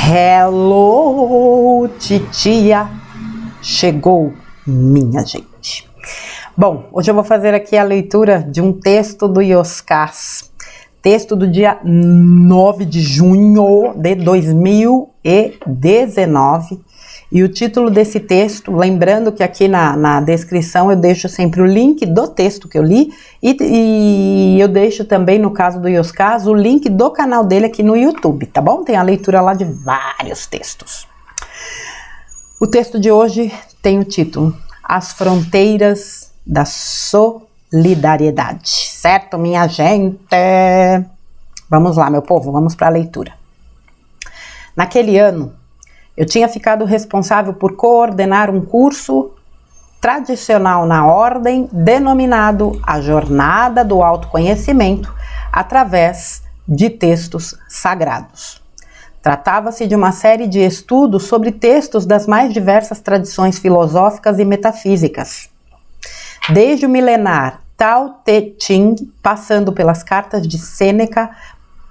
Hello, titia! Chegou, minha gente. Bom, hoje eu vou fazer aqui a leitura de um texto do Yoskás, texto do dia 9 de junho de 2019. E o título desse texto, lembrando que aqui na descrição eu deixo sempre o link do texto que eu li e eu deixo também, no caso do Yoskás, o link do canal dele aqui no YouTube, tá bom? Tem a leitura lá de vários textos. O texto de hoje tem o título As Fronteiras da Solidariedade, certo, minha gente? Vamos lá, meu povo, vamos para a leitura. Naquele ano, eu tinha ficado responsável por coordenar um curso tradicional na ordem denominado A Jornada do Autoconhecimento através de textos sagrados. Tratava-se de uma série de estudos sobre textos das mais diversas tradições filosóficas e metafísicas. Desde o milenar Tao Te Ching, passando pelas cartas de Sêneca,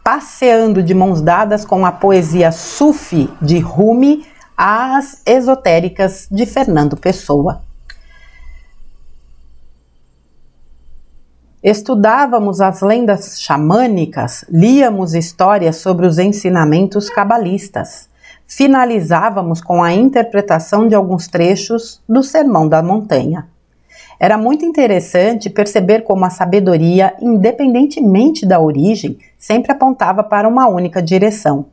passeando de mãos dadas com a poesia Sufi de Rumi, às esotéricas de Fernando Pessoa. Estudávamos as lendas xamânicas, líamos histórias sobre os ensinamentos cabalistas, finalizávamos com a interpretação de alguns trechos do Sermão da Montanha. Era muito interessante perceber como a sabedoria, independentemente da origem, sempre apontava para uma única direção.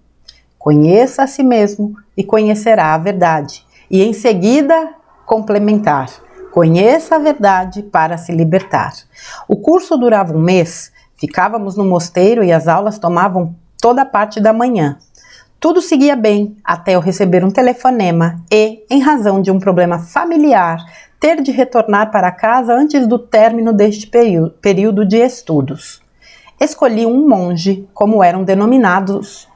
Conheça a si mesmo e conhecerá a verdade. E em seguida, complementar. Conheça a verdade para se libertar. O curso durava um mês, ficávamos no mosteiro e as aulas tomavam toda a parte da manhã. Tudo seguia bem até eu receber um telefonema e, em razão de um problema familiar, ter de retornar para casa antes do término deste período de estudos. Escolhi um monge, como eram denominados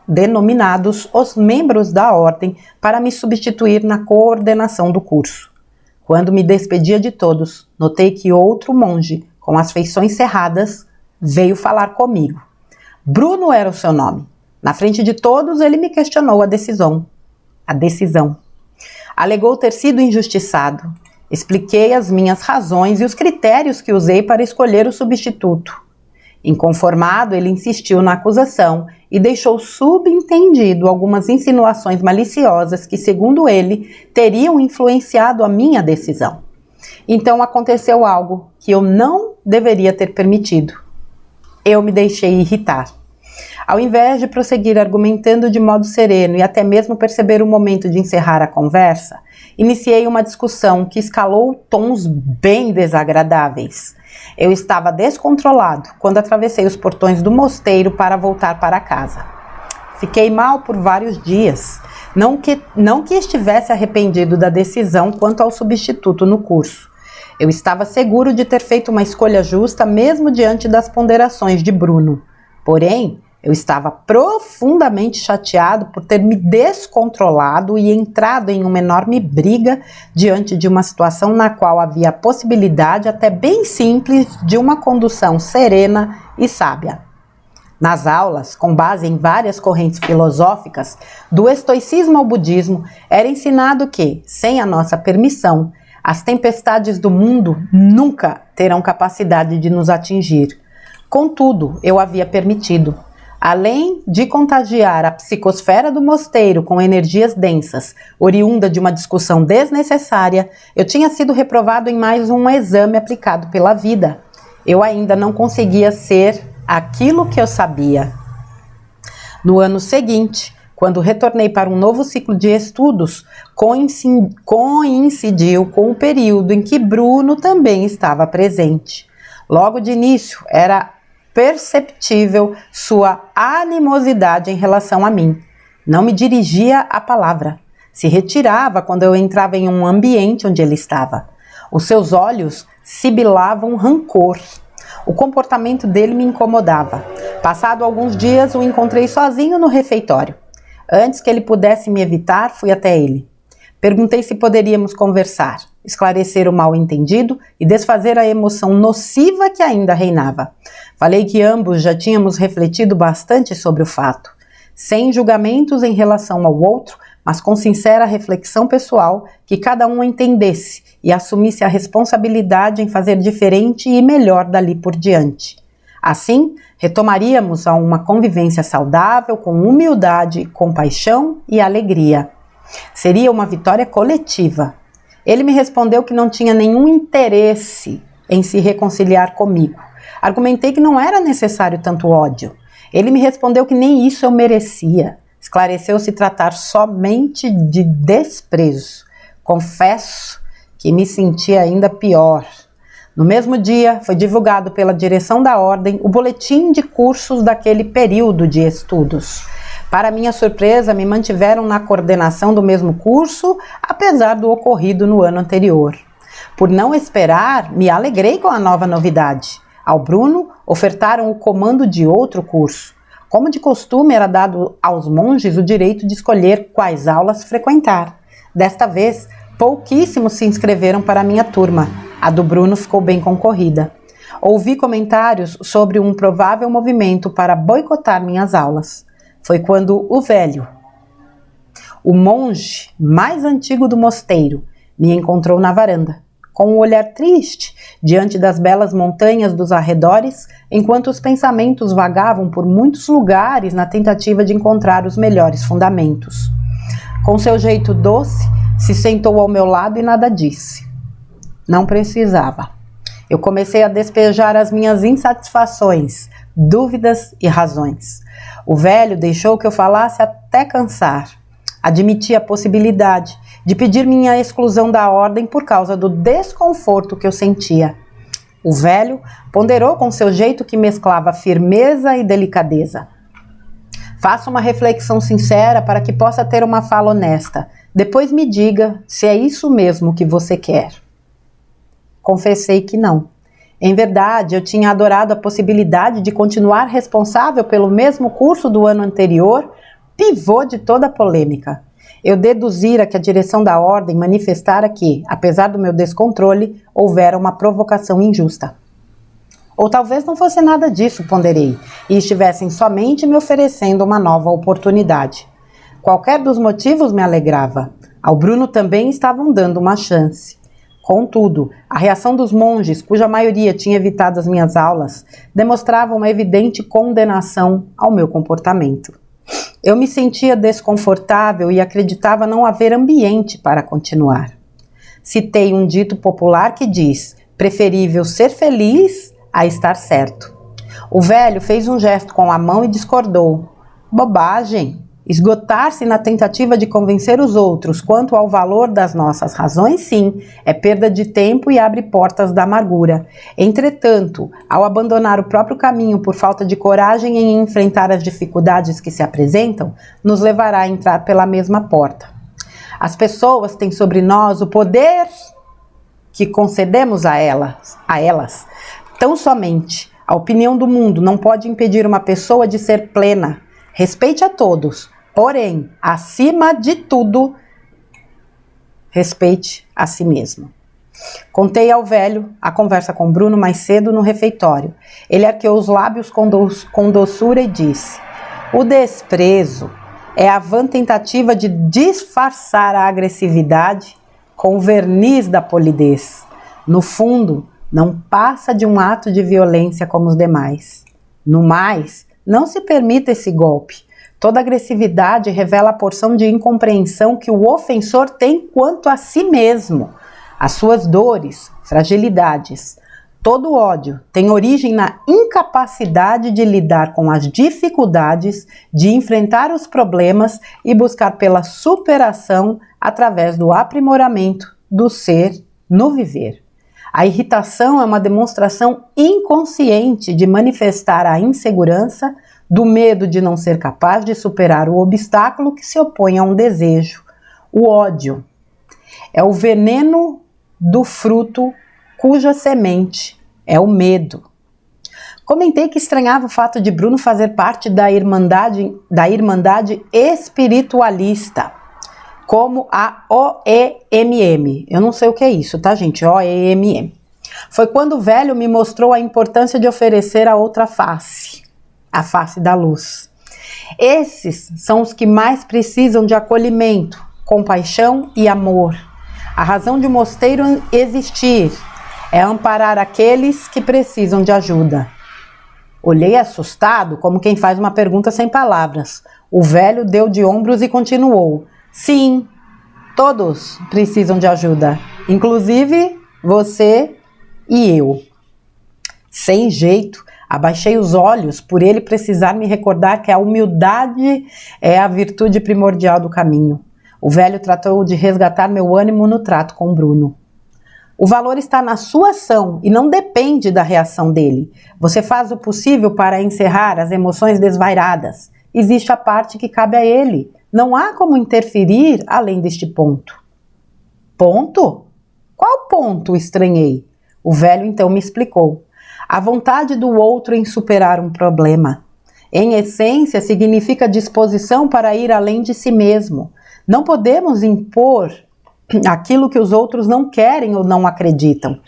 os membros da ordem, para me substituir na coordenação do curso. Quando me despedia de todos, notei que outro monge, com as feições cerradas, veio falar comigo. Bruno era o seu nome. Na frente de todos, ele me questionou a decisão. Alegou ter sido injustiçado. Expliquei as minhas razões e os critérios que usei para escolher o substituto. Inconformado, ele insistiu na acusação e deixou subentendido algumas insinuações maliciosas que, segundo ele, teriam influenciado a minha decisão. Então aconteceu algo que eu não deveria ter permitido. Eu me deixei irritar. Ao invés de prosseguir argumentando de modo sereno e até mesmo perceber o momento de encerrar a conversa, iniciei uma discussão que escalou tons bem desagradáveis. Eu estava descontrolado quando atravessei os portões do mosteiro para voltar para casa. Fiquei mal por vários dias, não que estivesse arrependido da decisão quanto ao substituto no curso. Eu estava seguro de ter feito uma escolha justa mesmo diante das ponderações de Bruno. Porém, eu estava profundamente chateado por ter me descontrolado e entrado em uma enorme briga diante de uma situação na qual havia a possibilidade, até bem simples, de uma condução serena e sábia. Nas aulas, com base em várias correntes filosóficas, do estoicismo ao budismo, era ensinado que, sem a nossa permissão, as tempestades do mundo nunca terão capacidade de nos atingir. Contudo, eu havia permitido. Além de contagiar a psicosfera do mosteiro com energias densas, oriunda de uma discussão desnecessária, eu tinha sido reprovado em mais um exame aplicado pela vida. Eu ainda não conseguia ser aquilo que eu sabia. No ano seguinte, quando retornei para um novo ciclo de estudos, coincidiu com o período em que Bruno também estava presente. Logo de início, era perceptível sua animosidade em relação a mim. Não me dirigia a palavra. Se retirava quando eu entrava em um ambiente onde ele estava. Os seus olhos sibilavam rancor. O comportamento dele me incomodava. Passado alguns dias, o encontrei sozinho no refeitório. Antes que ele pudesse me evitar, fui até ele. Perguntei se poderíamos conversar, esclarecer o mal-entendido e desfazer a emoção nociva que ainda reinava. Falei que ambos já tínhamos refletido bastante sobre o fato. sem julgamentos em relação ao outro, mas com sincera reflexão pessoal, que cada um entendesse e assumisse a responsabilidade em fazer diferente e melhor dali por diante. Assim, retomaríamos a uma convivência saudável, com humildade, compaixão e alegria. Seria uma vitória coletiva. Ele me respondeu que não tinha nenhum interesse em se reconciliar comigo. Argumentei que não era necessário tanto ódio. Ele me respondeu que nem isso eu merecia. Esclareceu se tratar somente de desprezo. Confesso que me senti ainda pior. No mesmo dia, foi divulgado pela direção da ordem o boletim de cursos daquele período de estudos. Para minha surpresa, me mantiveram na coordenação do mesmo curso, apesar do ocorrido no ano anterior. Por não esperar, me alegrei com a nova novidade. Ao Bruno, ofertaram o comando de outro curso. Como de costume, era dado aos monges o direito de escolher quais aulas frequentar. Desta vez, pouquíssimos se inscreveram para a minha turma. A do Bruno ficou bem concorrida. Ouvi comentários sobre um provável movimento para boicotar minhas aulas. Foi quando o velho, o monge mais antigo do mosteiro, me encontrou na varanda, com um olhar triste diante das belas montanhas dos arredores, enquanto os pensamentos vagavam por muitos lugares na tentativa de encontrar os melhores fundamentos. Com seu jeito doce, se sentou ao meu lado e nada disse. Não precisava. Eu comecei a despejar as minhas insatisfações, dúvidas e razões. O velho deixou que eu falasse até cansar. Admiti a possibilidade de pedir minha exclusão da ordem por causa do desconforto que eu sentia. O velho ponderou com seu jeito que mesclava firmeza e delicadeza. Faça uma reflexão sincera para que possa ter uma fala honesta. Depois me diga se é isso mesmo que você quer. Confessei que não. Em verdade, eu tinha adorado a possibilidade de continuar responsável pelo mesmo curso do ano anterior, pivô de toda a polêmica. Eu deduzira que a direção da ordem manifestara que, apesar do meu descontrole, houvera uma provocação injusta. Ou talvez não fosse nada disso, ponderei, e estivessem somente me oferecendo uma nova oportunidade. Qualquer dos motivos me alegrava. Ao Bruno também estavam dando uma chance. Contudo, a reação dos monges, cuja maioria tinha evitado as minhas aulas, demonstrava uma evidente condenação ao meu comportamento. Eu me sentia desconfortável e acreditava não haver ambiente para continuar. Citei um dito popular que diz: preferível ser feliz a estar certo. O velho fez um gesto com a mão e discordou. Bobagem! Esgotar-se na tentativa de convencer os outros quanto ao valor das nossas razões, sim, é perda de tempo e abre portas da amargura. Entretanto, ao abandonar o próprio caminho por falta de coragem em enfrentar as dificuldades que se apresentam, nos levará a entrar pela mesma porta. As pessoas têm sobre nós o poder que concedemos a elas. Tão somente a opinião do mundo não pode impedir uma pessoa de ser plena. Respeite a todos. Porém, acima de tudo, respeite a si mesmo. Contei ao velho a conversa com Bruno mais cedo no refeitório. Ele arqueou os lábios com doçura e disse: o desprezo é a vã tentativa de disfarçar a agressividade com o verniz da polidez. No fundo, não passa de um ato de violência como os demais. No mais, não se permita esse golpe. Toda agressividade revela a porção de incompreensão que o ofensor tem quanto a si mesmo, as suas dores, fragilidades. Todo ódio tem origem na incapacidade de lidar com as dificuldades, de enfrentar os problemas e buscar pela superação através do aprimoramento do ser no viver. A irritação é uma demonstração inconsciente de manifestar a insegurança, do medo de não ser capaz de superar o obstáculo que se opõe a um desejo. O ódio é o veneno do fruto cuja semente é o medo. Comentei que estranhava o fato de Bruno fazer parte da irmandade espiritualista, como a OEMM. Eu não sei o que é isso, tá, gente? OEMM. Foi quando o velho me mostrou a importância de oferecer a outra face, a face da luz. Esses são os que mais precisam de acolhimento, compaixão e amor. A razão de um mosteiro existir é amparar aqueles que precisam de ajuda. Olhei assustado, como quem faz uma pergunta sem palavras. O velho deu de ombros e continuou. Sim, todos precisam de ajuda, inclusive você e eu. Sem jeito, abaixei os olhos por ele precisar me recordar que a humildade é a virtude primordial do caminho. O velho tratou de resgatar meu ânimo no trato com Bruno. O valor está na sua ação e não depende da reação dele. Você faz o possível para encerrar as emoções desvairadas. Existe a parte que cabe a ele. Não há como interferir além deste ponto. Ponto? Qual ponto? Estranhei. O velho então me explicou. A vontade do outro em superar um problema. Em essência, significa disposição para ir além de si mesmo. Não podemos impor aquilo que os outros não querem ou não acreditam.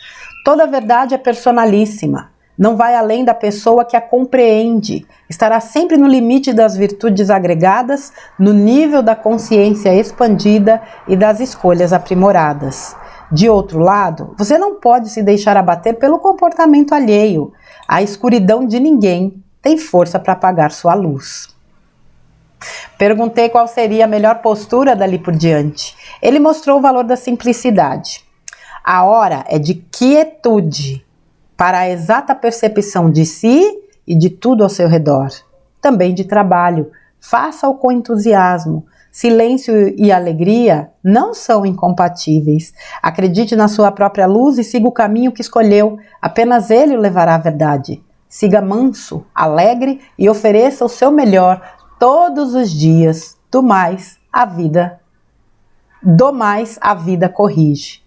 Toda verdade é personalíssima. Não vai além da pessoa que a compreende. Estará sempre no limite das virtudes agregadas, no nível da consciência expandida e das escolhas aprimoradas. De outro lado, você não pode se deixar abater pelo comportamento alheio. A escuridão de ninguém tem força para apagar sua luz. Perguntei qual seria a melhor postura dali por diante. Ele mostrou o valor da simplicidade. A hora é de quietude, para a exata percepção de si e de tudo ao seu redor. Também de trabalho. Faça-o com entusiasmo. Silêncio e alegria não são incompatíveis. Acredite na sua própria luz e siga o caminho que escolheu. Apenas ele o levará à verdade. Siga manso, alegre e ofereça o seu melhor todos os dias. Do mais, a vida corrige.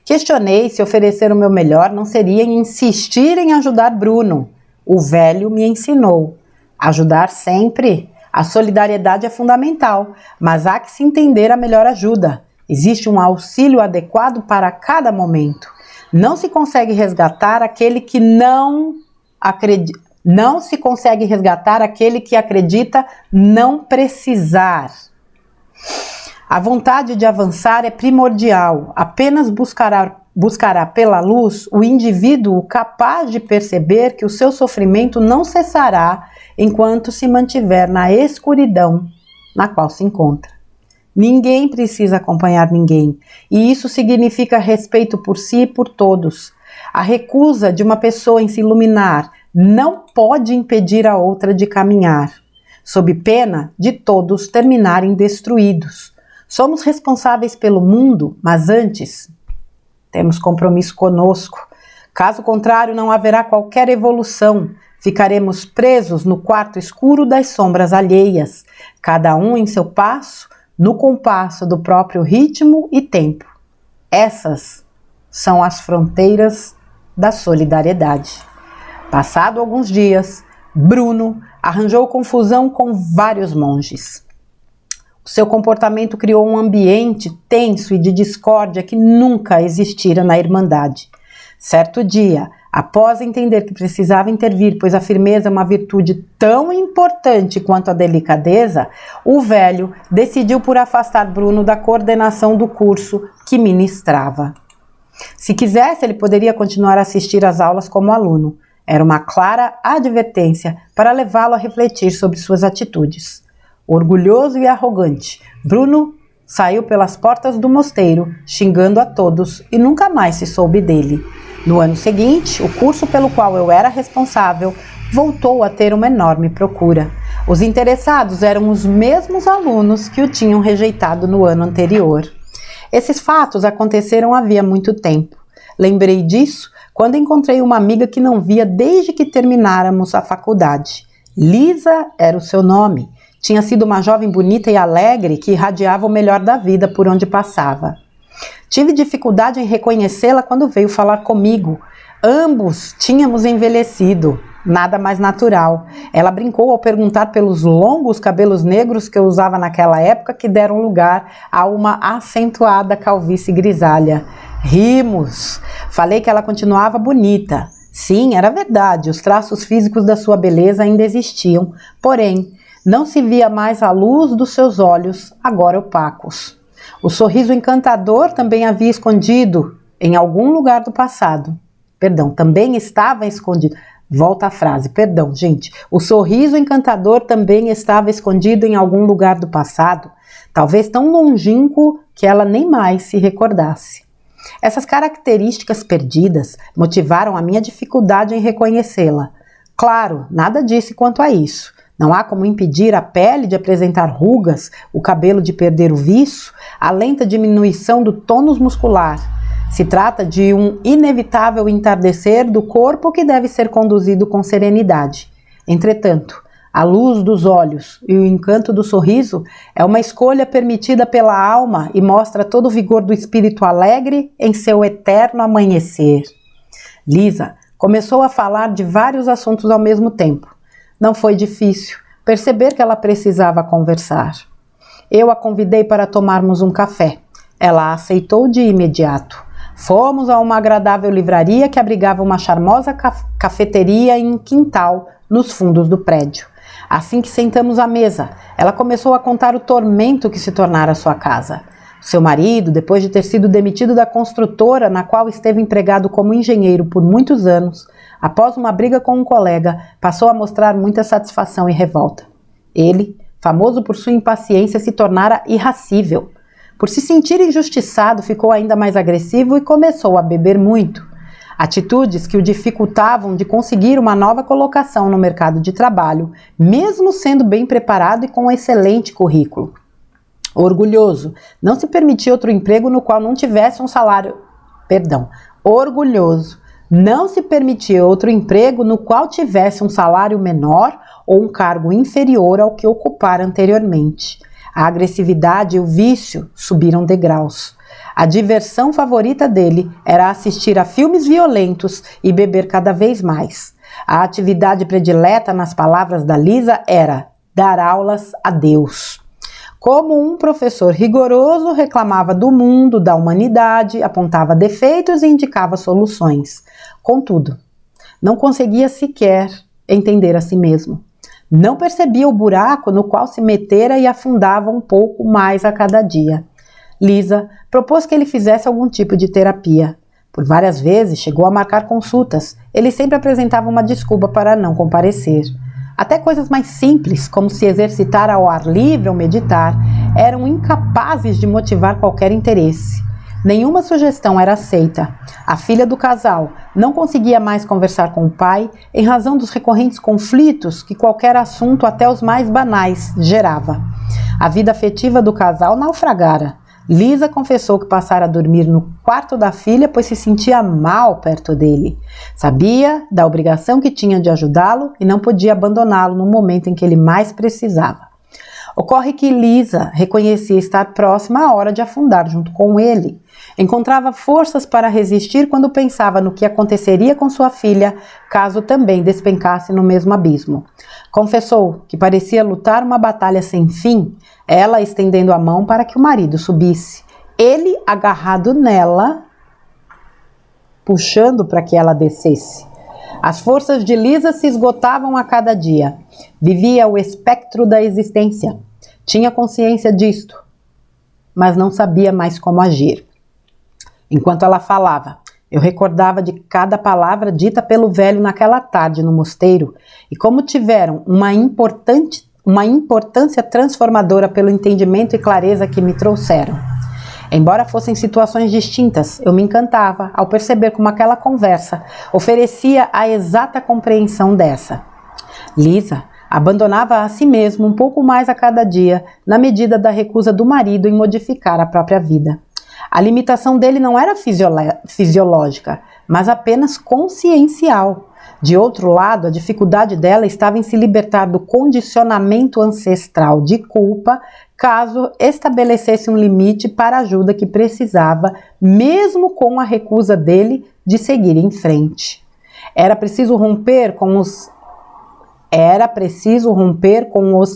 Questionei se oferecer o meu melhor não seria insistir em ajudar Bruno. O velho me ensinou. Ajudar sempre. A solidariedade é fundamental, mas há que se entender a melhor ajuda. Existe um auxílio adequado para cada momento. Não se consegue resgatar aquele que não se consegue resgatar aquele que acredita não precisar. A vontade de avançar é primordial. Apenas buscará pela luz o indivíduo capaz de perceber que o seu sofrimento não cessará enquanto se mantiver na escuridão na qual se encontra. Ninguém precisa acompanhar ninguém, e isso significa respeito por si e por todos. A recusa de uma pessoa em se iluminar não pode impedir a outra de caminhar, sob pena de todos terminarem destruídos. Somos responsáveis pelo mundo, mas antes temos compromisso conosco. Caso contrário, não haverá qualquer evolução. Ficaremos presos no quarto escuro das sombras alheias, cada um em seu passo, no compasso do próprio ritmo e tempo. Essas são as fronteiras da solidariedade. Passado alguns dias, Bruno arranjou confusão com vários monges. O seu comportamento criou um ambiente tenso e de discórdia que nunca existira na Irmandade. Certo dia, após entender que precisava intervir, pois a firmeza é uma virtude tão importante quanto a delicadeza, o velho decidiu por afastar Bruno da coordenação do curso que ministrava. Se quisesse, ele poderia continuar a assistir às aulas como aluno. Era uma clara advertência para levá-lo a refletir sobre suas atitudes. Orgulhoso e arrogante, Bruno saiu pelas portas do mosteiro, xingando a todos, e nunca mais se soube dele. No ano seguinte, o curso pelo qual eu era responsável voltou a ter uma enorme procura. Os interessados eram os mesmos alunos que o tinham rejeitado no ano anterior. Esses fatos aconteceram havia muito tempo. Lembrei disso quando encontrei uma amiga que não via desde que termináramos a faculdade. Lisa era o seu nome. Tinha sido uma jovem bonita e alegre que irradiava o melhor da vida por onde passava. Tive dificuldade em reconhecê-la quando veio falar comigo. Ambos tínhamos envelhecido, nada mais natural. Ela brincou ao perguntar pelos longos cabelos negros que eu usava naquela época, que deram lugar a uma acentuada calvície grisalha. Rimos. Falei que ela continuava bonita. Sim, era verdade, os traços físicos da sua beleza ainda existiam, porém, Não se via mais a luz dos seus olhos, agora opacos. O sorriso encantador também havia escondido em algum lugar do passado. Perdão, também estava escondido. Volta a frase, perdão, gente. O sorriso encantador também estava escondido em algum lugar do passado, talvez tão longínquo que ela nem mais se recordasse. Essas características perdidas motivaram a minha dificuldade em reconhecê-la. Claro, nada disse quanto a isso. Não há como impedir a pele de apresentar rugas, o cabelo de perder o viço, a lenta diminuição do tônus muscular. Se trata de um inevitável entardecer do corpo que deve ser conduzido com serenidade. Entretanto, a luz dos olhos e o encanto do sorriso é uma escolha permitida pela alma e mostra todo o vigor do espírito alegre em seu eterno amanhecer. Lisa começou a falar de vários assuntos ao mesmo tempo. Não foi difícil perceber que ela precisava conversar. Eu a convidei para tomarmos um café. Ela aceitou de imediato. Fomos a uma agradável livraria que abrigava uma charmosa cafeteria em um quintal nos fundos do prédio. Assim que sentamos à mesa, ela começou a contar o tormento que se tornara sua casa. Seu marido, depois de ter sido demitido da construtora na qual esteve empregado como engenheiro por muitos anos, após uma briga com um colega, passou a mostrar muita satisfação e revolta. Ele, famoso por sua impaciência, se tornara irascível. Por se sentir injustiçado, ficou ainda mais agressivo e começou a beber muito. Atitudes que o dificultavam de conseguir uma nova colocação no mercado de trabalho, mesmo sendo bem preparado e com um excelente currículo. Orgulhoso, não se permitia outro emprego no qual não tivesse um salário... Orgulhoso, não se permitia outro emprego no qual tivesse um salário menor ou um cargo inferior ao que ocupara anteriormente. A agressividade e o vício subiram degraus. A diversão favorita dele era assistir a filmes violentos e beber cada vez mais. A atividade predileta, nas palavras da Lisa, era dar aulas a Deus. Como um professor rigoroso, reclamava do mundo, da humanidade, apontava defeitos e indicava soluções. Contudo, não conseguia sequer entender a si mesmo. Não percebia o buraco no qual se metera e afundava um pouco mais a cada dia. Lisa propôs que ele fizesse algum tipo de terapia. Por várias vezes chegou a marcar consultas. Ele sempre apresentava uma desculpa para não comparecer. Até coisas mais simples, como se exercitar ao ar livre ou meditar, eram incapazes de motivar qualquer interesse. Nenhuma sugestão era aceita. A filha do casal não conseguia mais conversar com o pai em razão dos recorrentes conflitos que qualquer assunto, até os mais banais, gerava. A vida afetiva do casal naufragara. Lisa confessou que passara a dormir no quarto da filha, pois se sentia mal perto dele. Sabia da obrigação que tinha de ajudá-lo e não podia abandoná-lo no momento em que ele mais precisava. Ocorre que Lisa reconhecia estar próxima à hora de afundar junto com ele. Encontrava forças para resistir quando pensava no que aconteceria com sua filha, caso também despencasse no mesmo abismo. Confessou que parecia lutar uma batalha sem fim, ela estendendo a mão para que o marido subisse. Ele agarrado nela, puxando para que ela descesse. As forças de Lisa se esgotavam a cada dia. Vivia o espectro da existência. Tinha consciência disto, mas não sabia mais como agir. Enquanto ela falava, eu recordava de cada palavra dita pelo velho naquela tarde no mosteiro e como tiveram uma importância transformadora pelo entendimento e clareza que me trouxeram. Embora fossem situações distintas, eu me encantava ao perceber como aquela conversa oferecia a exata compreensão dessa. Lisa abandonava a si mesma um pouco mais a cada dia, na medida da recusa do marido em modificar a própria vida. A limitação dele não era fisiológica, mas apenas consciencial. De outro lado, a dificuldade dela estava em se libertar do condicionamento ancestral de culpa, caso estabelecesse um limite para a ajuda que precisava, mesmo com a recusa dele de seguir em frente. Era preciso romper com os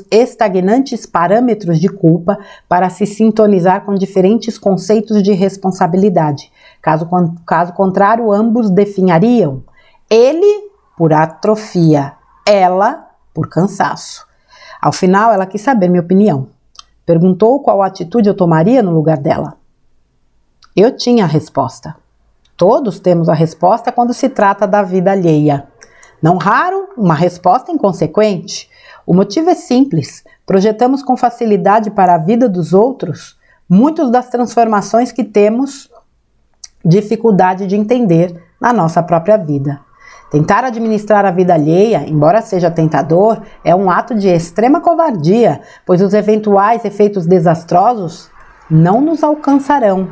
estagnantes parâmetros de culpa para se sintonizar com diferentes conceitos de responsabilidade. Caso contrário, ambos definhariam. Ele por atrofia, ela por cansaço. Ao final, ela quis saber minha opinião. Perguntou qual atitude eu tomaria no lugar dela. Eu tinha a resposta. Todos temos a resposta quando se trata da vida alheia. Não raro, uma resposta inconsequente. O motivo é simples. Projetamos com facilidade para a vida dos outros muitas das transformações que temos dificuldade de entender na nossa própria vida. Tentar administrar a vida alheia, embora seja tentador, é um ato de extrema covardia, pois os eventuais efeitos desastrosos não nos alcançarão.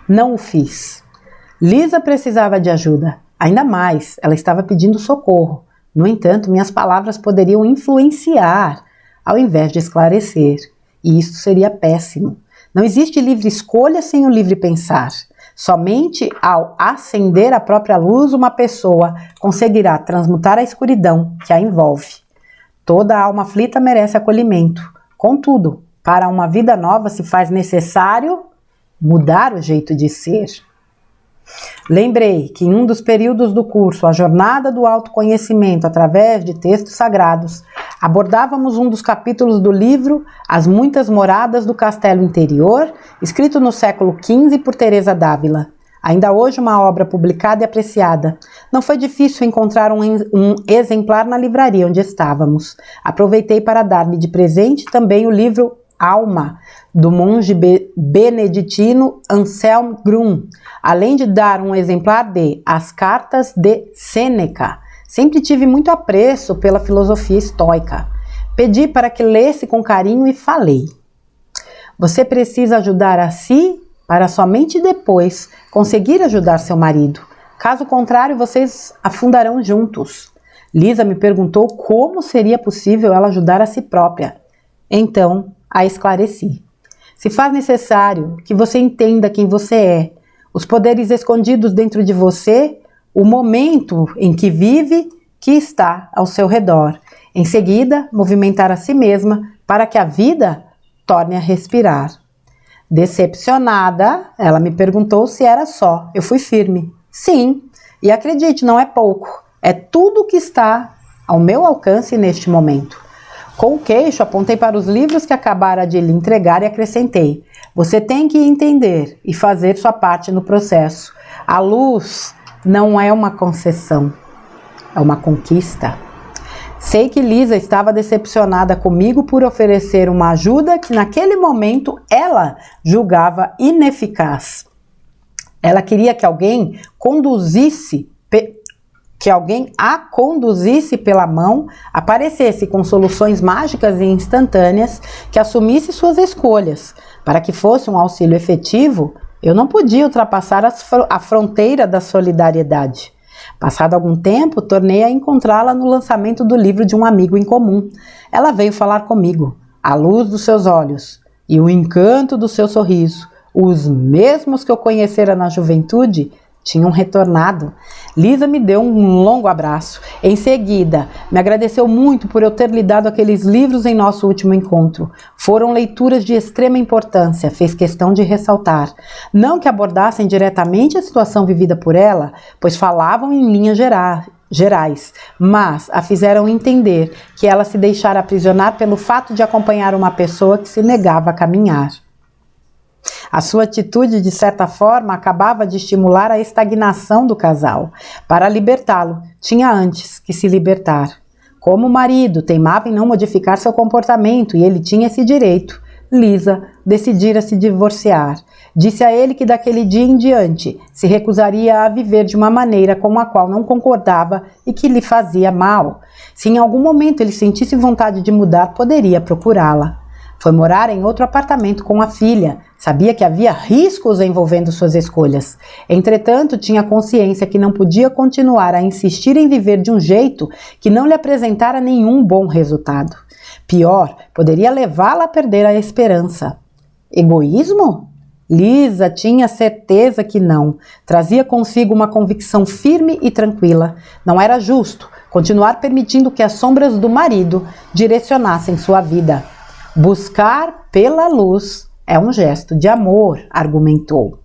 Não o fiz. Lisa precisava de ajuda. Ainda mais, ela estava pedindo socorro. No entanto, minhas palavras poderiam influenciar, ao invés de esclarecer. E isso seria péssimo. Não existe livre escolha sem o livre pensar. Somente ao acender a própria luz, uma pessoa conseguirá transmutar a escuridão que a envolve. Toda alma aflita merece acolhimento. Contudo, para uma vida nova se faz necessário mudar o jeito de ser. Lembrei que em um dos períodos do curso, a jornada do autoconhecimento através de textos sagrados, abordávamos um dos capítulos do livro As Muitas Moradas do Castelo Interior, escrito no século XV por Teresa d'Ávila. Ainda hoje uma obra publicada e apreciada. Não foi difícil encontrar um exemplar na livraria onde estávamos. Aproveitei para dar-lhe de presente também o livro Alma, do monge beneditino Anselm Grün, além de dar um exemplar de As Cartas de Sêneca. Sempre tive muito apreço pela filosofia estoica. Pedi para que lesse com carinho e falei: você precisa ajudar a si para somente depois conseguir ajudar seu marido. Caso contrário, vocês afundarão juntos. Lisa me perguntou como seria possível ela ajudar a si própria. Então, a esclareci. Se faz necessário que você entenda quem você é, os poderes escondidos dentro de você, o momento em que vive, que está ao seu redor. Em seguida, movimentar a si mesma para que a vida torne a respirar. Decepcionada, ela me perguntou se era só. Eu fui firme. Sim, e acredite, não é pouco. É tudo o que está ao meu alcance neste momento. Com o queixo, apontei para os livros que acabara de lhe entregar e acrescentei: você tem que entender e fazer sua parte no processo. A luz não é uma concessão, é uma conquista. Sei que Lisa estava decepcionada comigo por oferecer uma ajuda que naquele momento ela julgava ineficaz. Ela queria que alguém a conduzisse pela mão, aparecesse com soluções mágicas e instantâneas, que assumisse suas escolhas. Para que fosse um auxílio efetivo, eu não podia ultrapassar a fronteira da solidariedade. Passado algum tempo, tornei a encontrá-la no lançamento do livro de um amigo em comum. Ela veio falar comigo. A luz dos seus olhos e o encanto do seu sorriso, os mesmos que eu conhecera na juventude, tinham retornado. Lisa me deu um longo abraço. Em seguida, me agradeceu muito por eu ter lhe dado aqueles livros em nosso último encontro. Foram leituras de extrema importância, fez questão de ressaltar. Não que abordassem diretamente a situação vivida por ela, pois falavam em linhas gerais, mas a fizeram entender que ela se deixara aprisionar pelo fato de acompanhar uma pessoa que se negava a caminhar. A sua atitude, de certa forma, acabava de estimular a estagnação do casal. Para libertá-lo, tinha antes que se libertar. Como o marido teimava em não modificar seu comportamento e ele tinha esse direito, Lisa decidira se divorciar. Disse a ele que daquele dia em diante se recusaria a viver de uma maneira com a qual não concordava e que lhe fazia mal. Se em algum momento ele sentisse vontade de mudar, poderia procurá-la. Foi morar em outro apartamento com a filha. Sabia que havia riscos envolvendo suas escolhas. Entretanto, tinha consciência que não podia continuar a insistir em viver de um jeito que não lhe apresentara nenhum bom resultado. Pior, poderia levá-la a perder a esperança. Egoísmo? Lisa tinha certeza que não. Trazia consigo uma convicção firme e tranquila. Não era justo continuar permitindo que as sombras do marido direcionassem sua vida. Buscar pela luz é um gesto de amor, argumentou.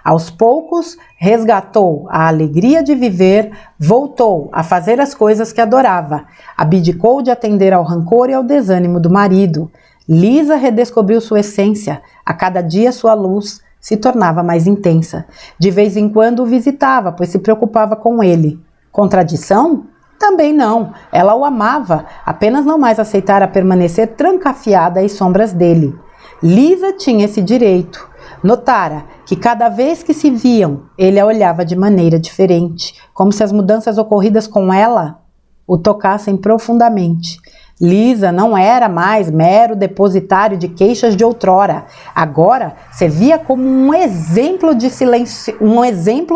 Aos poucos, resgatou a alegria de viver, voltou a fazer as coisas que adorava, abdicou de atender ao rancor e ao desânimo do marido. Lisa redescobriu sua essência, a cada dia sua luz se tornava mais intensa. De vez em quando o visitava, pois se preocupava com ele. Contradição? Também não, ela o amava, apenas não mais aceitara permanecer trancafiada às sombras dele. Lisa tinha esse direito. Notara que cada vez que se viam, ele a olhava de maneira diferente, como se as mudanças ocorridas com ela o tocassem profundamente. Lisa não era mais mero depositário de queixas de outrora. Agora servia como um exemplo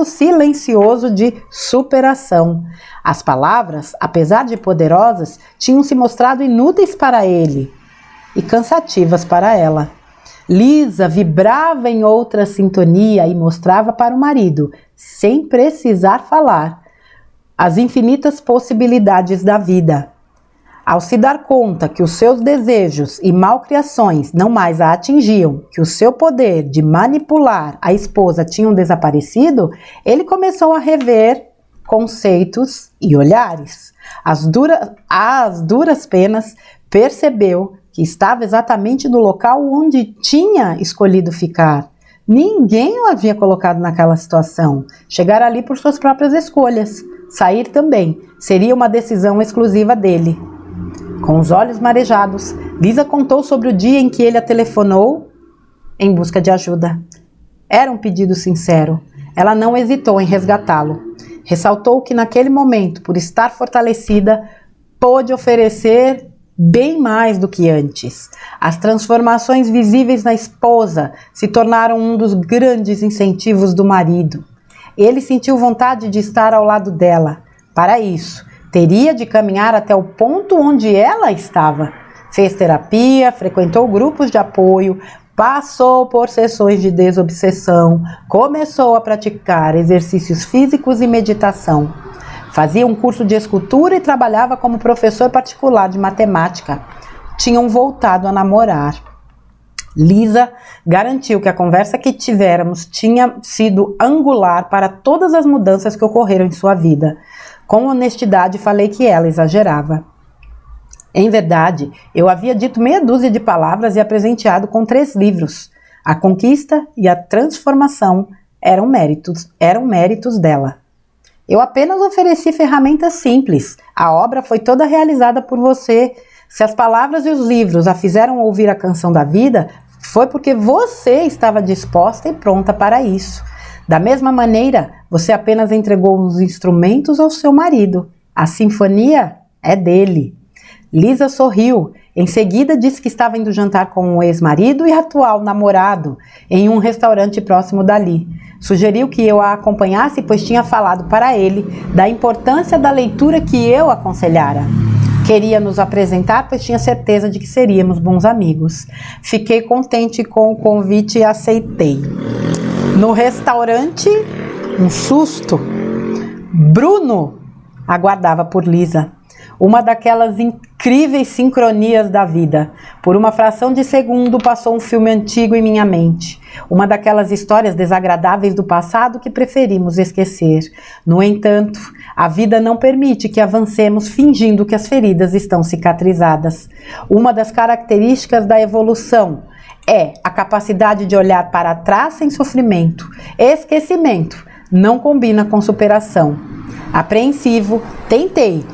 silencioso de superação. As palavras, apesar de poderosas, tinham se mostrado inúteis para ele e cansativas para ela. Lisa vibrava em outra sintonia e mostrava para o marido, sem precisar falar, as infinitas possibilidades da vida. Ao se dar conta que os seus desejos e malcriações não mais a atingiam, que o seu poder de manipular a esposa tinham desaparecido, ele começou a rever conceitos e olhares. Às duras penas, percebeu que estava exatamente no local onde tinha escolhido ficar. Ninguém o havia colocado naquela situação. Chegar ali por suas próprias escolhas. Sair também seria uma decisão exclusiva dele. Com os olhos marejados, Lisa contou sobre o dia em que ele a telefonou em busca de ajuda. Era um pedido sincero. Ela não hesitou em resgatá-lo. Ressaltou que naquele momento, por estar fortalecida, pôde oferecer bem mais do que antes. As transformações visíveis na esposa se tornaram um dos grandes incentivos do marido. Ele sentiu vontade de estar ao lado dela. Para isso, teria de caminhar até o ponto onde ela estava. Fez terapia, frequentou grupos de apoio, passou por sessões de desobsessão, começou a praticar exercícios físicos e meditação. Fazia um curso de escultura e trabalhava como professor particular de matemática. Tinham voltado a namorar. Lisa garantiu que a conversa que tivéramos tinha sido angular para todas as mudanças que ocorreram em sua vida. Com honestidade, falei que ela exagerava. Em verdade, eu havia dito meia dúzia de palavras e a presenteado com 3 livros. A conquista e a transformação eram méritos dela. Eu apenas ofereci ferramentas simples. A obra foi toda realizada por você. Se as palavras e os livros a fizeram ouvir a canção da vida, foi porque você estava disposta e pronta para isso. Da mesma maneira, você apenas entregou os instrumentos ao seu marido. A sinfonia é dele. Lisa sorriu. Em seguida, disse que estava indo jantar com o ex-marido e atual namorado em um restaurante próximo dali. Sugeriu que eu a acompanhasse, pois tinha falado para ele da importância da leitura que eu aconselhara. Queria nos apresentar, pois tinha certeza de que seríamos bons amigos. Fiquei contente com o convite e aceitei. No restaurante, um susto. Bruno aguardava por Lisa. Uma daquelas incríveis sincronias da vida. Por uma fração de segundo passou um filme antigo em minha mente. Uma daquelas histórias desagradáveis do passado que preferimos esquecer. No entanto, a vida não permite que avancemos fingindo que as feridas estão cicatrizadas. Uma das características da evolução é a capacidade de olhar para trás sem sofrimento. Esquecimento não combina com superação. Apreensivo, tentei,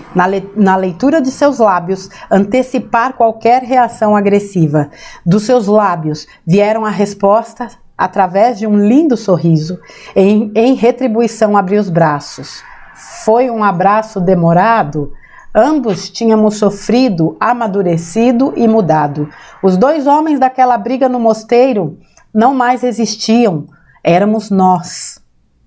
na leitura de seus lábios, antecipar qualquer reação agressiva. Dos seus lábios vieram a resposta através de um lindo sorriso. Em retribuição, abri os braços. Foi um abraço demorado? Ambos tínhamos sofrido, amadurecido e mudado. Os 2 homens daquela briga no mosteiro não mais existiam. Éramos nós.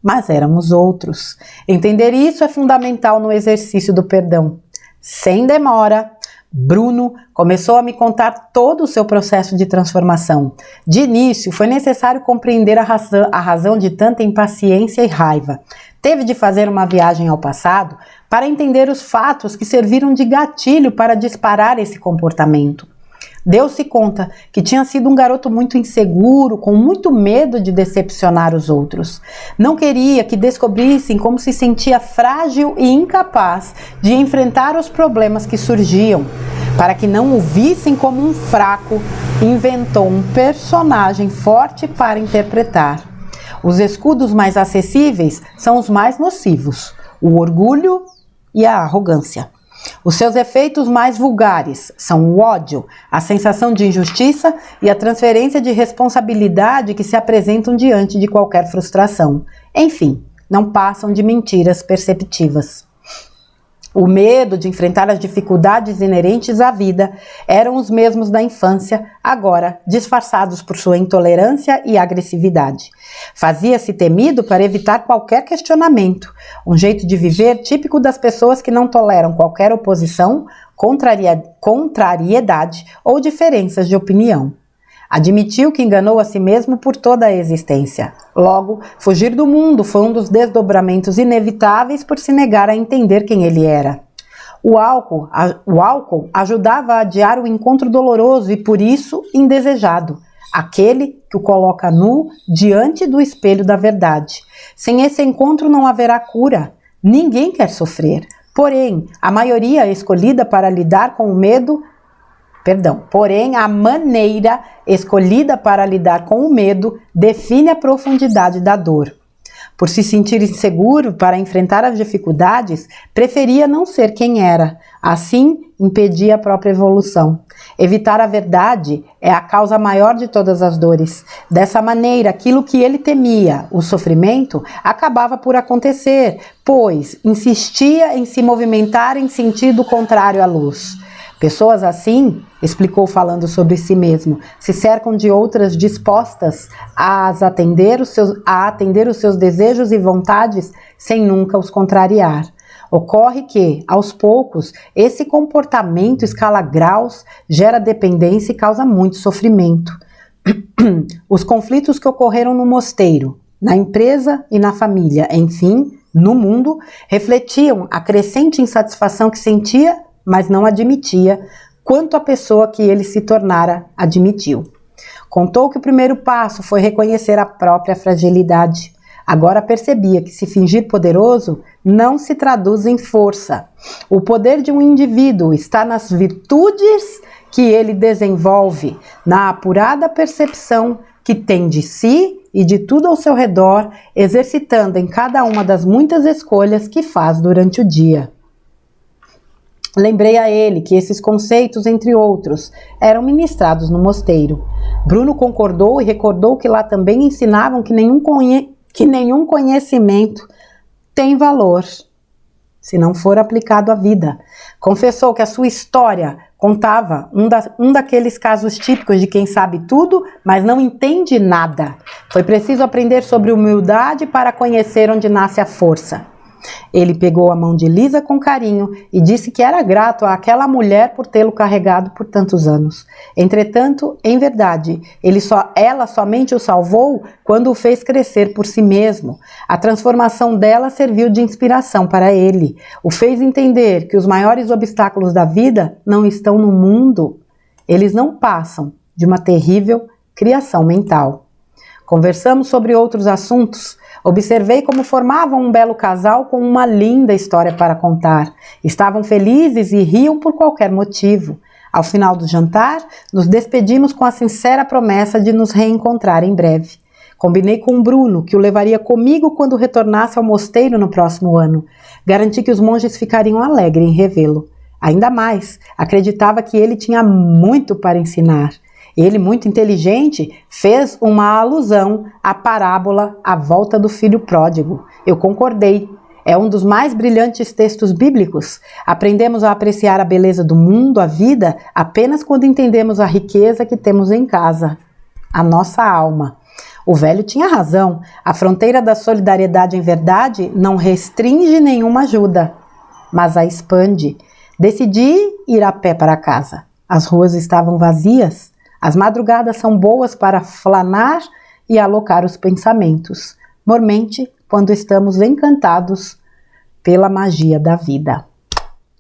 Mas éramos outros. Entender isso é fundamental no exercício do perdão. Sem demora, Bruno começou a me contar todo o seu processo de transformação. De início, foi necessário compreender a razão de tanta impaciência e raiva. Teve de fazer uma viagem ao passado para entender os fatos que serviram de gatilho para disparar esse comportamento. Deu-se conta que tinha sido um garoto muito inseguro, com muito medo de decepcionar os outros. Não queria que descobrissem como se sentia frágil e incapaz de enfrentar os problemas que surgiam. Para que não o vissem como um fraco, inventou um personagem forte para interpretar. Os escudos mais acessíveis são os mais nocivos: o orgulho e a arrogância. Os seus efeitos mais vulgares são o ódio, a sensação de injustiça e a transferência de responsabilidade que se apresentam diante de qualquer frustração. Enfim, não passam de mentiras perceptivas. O medo de enfrentar as dificuldades inerentes à vida eram os mesmos da infância, agora disfarçados por sua intolerância e agressividade. Fazia-se temido para evitar qualquer questionamento, um jeito de viver típico das pessoas que não toleram qualquer oposição, contrariedade ou diferenças de opinião. Admitiu que enganou a si mesmo por toda a existência. Logo, fugir do mundo foi um dos desdobramentos inevitáveis por se negar a entender quem ele era. O álcool ajudava a adiar o encontro doloroso e, por isso, indesejado, aquele que o coloca nu diante do espelho da verdade. Sem esse encontro não haverá cura. Ninguém quer sofrer. Porém, a maneira escolhida para lidar com o medo define a profundidade da dor. Por se sentir inseguro para enfrentar as dificuldades, preferia não ser quem era. Assim, impedia a própria evolução. Evitar a verdade é a causa maior de todas as dores. Dessa maneira, aquilo que ele temia, o sofrimento, acabava por acontecer, pois insistia em se movimentar em sentido contrário à luz. Pessoas assim, explicou falando sobre si mesmo, se cercam de outras dispostas a atender os seus desejos e vontades sem nunca os contrariar. Ocorre que, aos poucos, esse comportamento escala graus, gera dependência e causa muito sofrimento. Os conflitos que ocorreram no mosteiro, na empresa e na família, enfim, no mundo, refletiam a crescente insatisfação que sentia, mas não admitia, quanto a pessoa que ele se tornara admitiu. Contou que o primeiro passo foi reconhecer a própria fragilidade. Agora percebia que se fingir poderoso não se traduz em força. O poder de um indivíduo está nas virtudes que ele desenvolve, na apurada percepção que tem de si e de tudo ao seu redor, exercitando em cada uma das muitas escolhas que faz durante o dia. Lembrei a ele que esses conceitos, entre outros, eram ministrados no mosteiro. Bruno concordou e recordou que lá também ensinavam que nenhum conhecimento tem valor se não for aplicado à vida. Confessou que a sua história contava um daqueles casos típicos de quem sabe tudo, mas não entende nada. Foi preciso aprender sobre humildade para conhecer onde nasce a força. Ele pegou a mão de Lisa com carinho e disse que era grato àquela mulher por tê-lo carregado por tantos anos. Entretanto, em verdade, ela somente o salvou quando o fez crescer por si mesmo. A transformação dela serviu de inspiração para ele. O fez entender que os maiores obstáculos da vida não estão no mundo. Eles não passam de uma terrível criação mental. Conversamos sobre outros assuntos. Observei como formavam um belo casal com uma linda história para contar. Estavam felizes e riam por qualquer motivo. Ao final do jantar, nos despedimos com a sincera promessa de nos reencontrar em breve. Combinei com o Bruno que o levaria comigo quando retornasse ao mosteiro no próximo ano. Garanti que os monges ficariam alegres em revê-lo. Ainda mais, acreditava que ele tinha muito para ensinar. Ele, muito inteligente, fez uma alusão à parábola A Volta do Filho Pródigo. Eu concordei. É um dos mais brilhantes textos bíblicos. Aprendemos a apreciar a beleza do mundo, a vida, apenas quando entendemos a riqueza que temos em casa, a nossa alma. O velho tinha razão. A fronteira da solidariedade em verdade não restringe nenhuma ajuda, mas a expande. Decidi ir a pé para casa. As ruas estavam vazias. As madrugadas são boas para flanar e alocar os pensamentos, mormente quando estamos encantados pela magia da vida.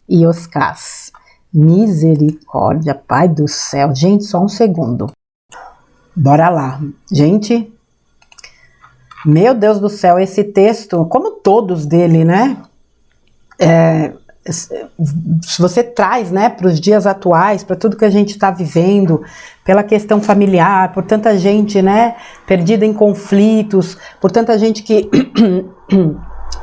Ioscas. Misericórdia, Pai do céu. Gente, só um segundo. Bora lá. Gente, meu Deus do céu, esse texto, como todos dele, né? Se você traz, né, para os dias atuais, para tudo que a gente está vivendo, pela questão familiar, por tanta gente, né, perdida em conflitos, por tanta gente que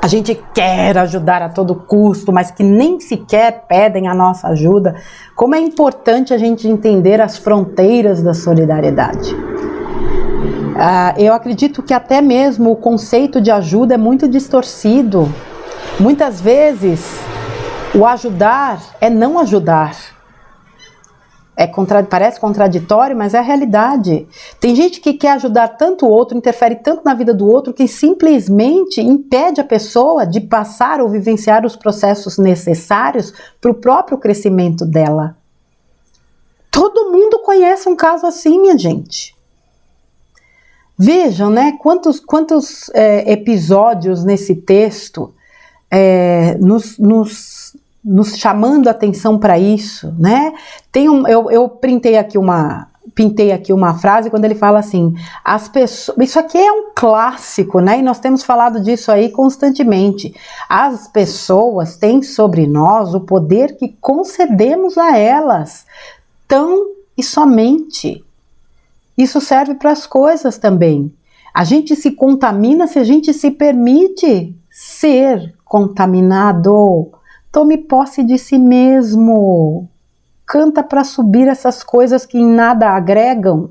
a gente quer ajudar a todo custo, mas que nem sequer pedem a nossa ajuda, como é importante a gente entender as fronteiras da solidariedade. Eu acredito que até mesmo o conceito de ajuda é muito distorcido. Muitas vezes, o ajudar é não ajudar. Parece contraditório, mas é a realidade. Tem gente que quer ajudar tanto o outro, interfere tanto na vida do outro, que simplesmente impede a pessoa de passar ou vivenciar os processos necessários para o próprio crescimento dela. Todo mundo conhece um caso assim, minha gente. Vejam, né, quantos episódios nesse texto nos chamando a atenção para isso, né? Eu pintei aqui uma frase quando ele fala assim, as pessoas, isso aqui é um clássico, né? E nós temos falado disso aí constantemente. As pessoas têm sobre nós o poder que concedemos a elas, tão e somente. Isso serve para as coisas também. A gente se contamina se a gente se permite ser contaminado. Tome posse de si mesmo. Canta para subir essas coisas que em nada agregam.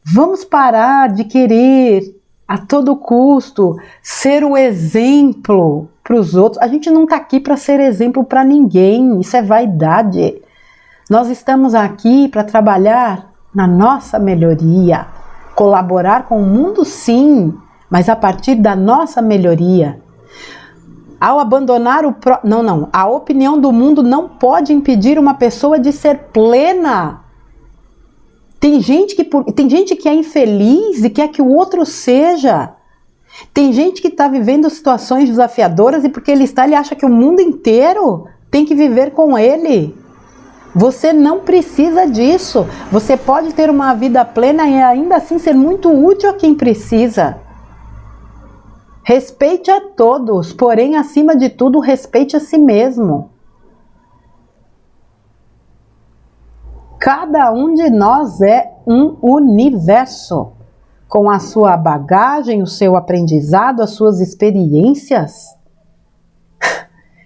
Vamos parar de querer a todo custo ser o exemplo para os outros. A gente não está aqui para ser exemplo para ninguém. Isso é vaidade. Nós estamos aqui para trabalhar na nossa melhoria, colaborar com o mundo sim, mas a partir da nossa melhoria. Ao abandonar a opinião do mundo não pode impedir uma pessoa de ser plena. Tem gente que é infeliz e quer que o outro seja. Tem gente que está vivendo situações desafiadoras e porque ele acha que o mundo inteiro tem que viver com ele. Você não precisa disso. Você pode ter uma vida plena e ainda assim ser muito útil a quem precisa. Respeite a todos, porém, acima de tudo, respeite a si mesmo. Cada um de nós é um universo, com a sua bagagem, o seu aprendizado, as suas experiências.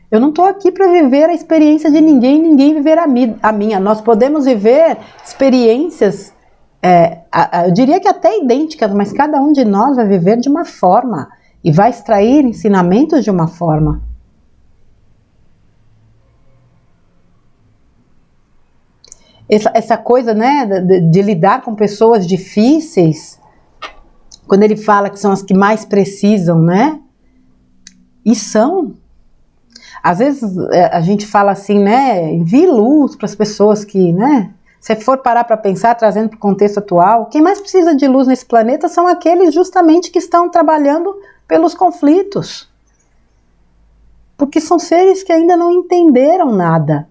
Eu não estou aqui para viver a experiência de ninguém viver a minha. Nós podemos viver experiências, eu diria que até idênticas, mas cada um de nós vai viver de uma forma e vai extrair ensinamentos de uma forma. Essa coisa, né, de lidar com pessoas difíceis, quando ele fala que são as que mais precisam, né? E são. Às vezes a gente fala assim, né, envie luz para as pessoas que, né, se for parar para pensar, trazendo para o contexto atual, quem mais precisa de luz nesse planeta são aqueles justamente que estão trabalhando pelos conflitos. Porque são seres que ainda não entenderam nada.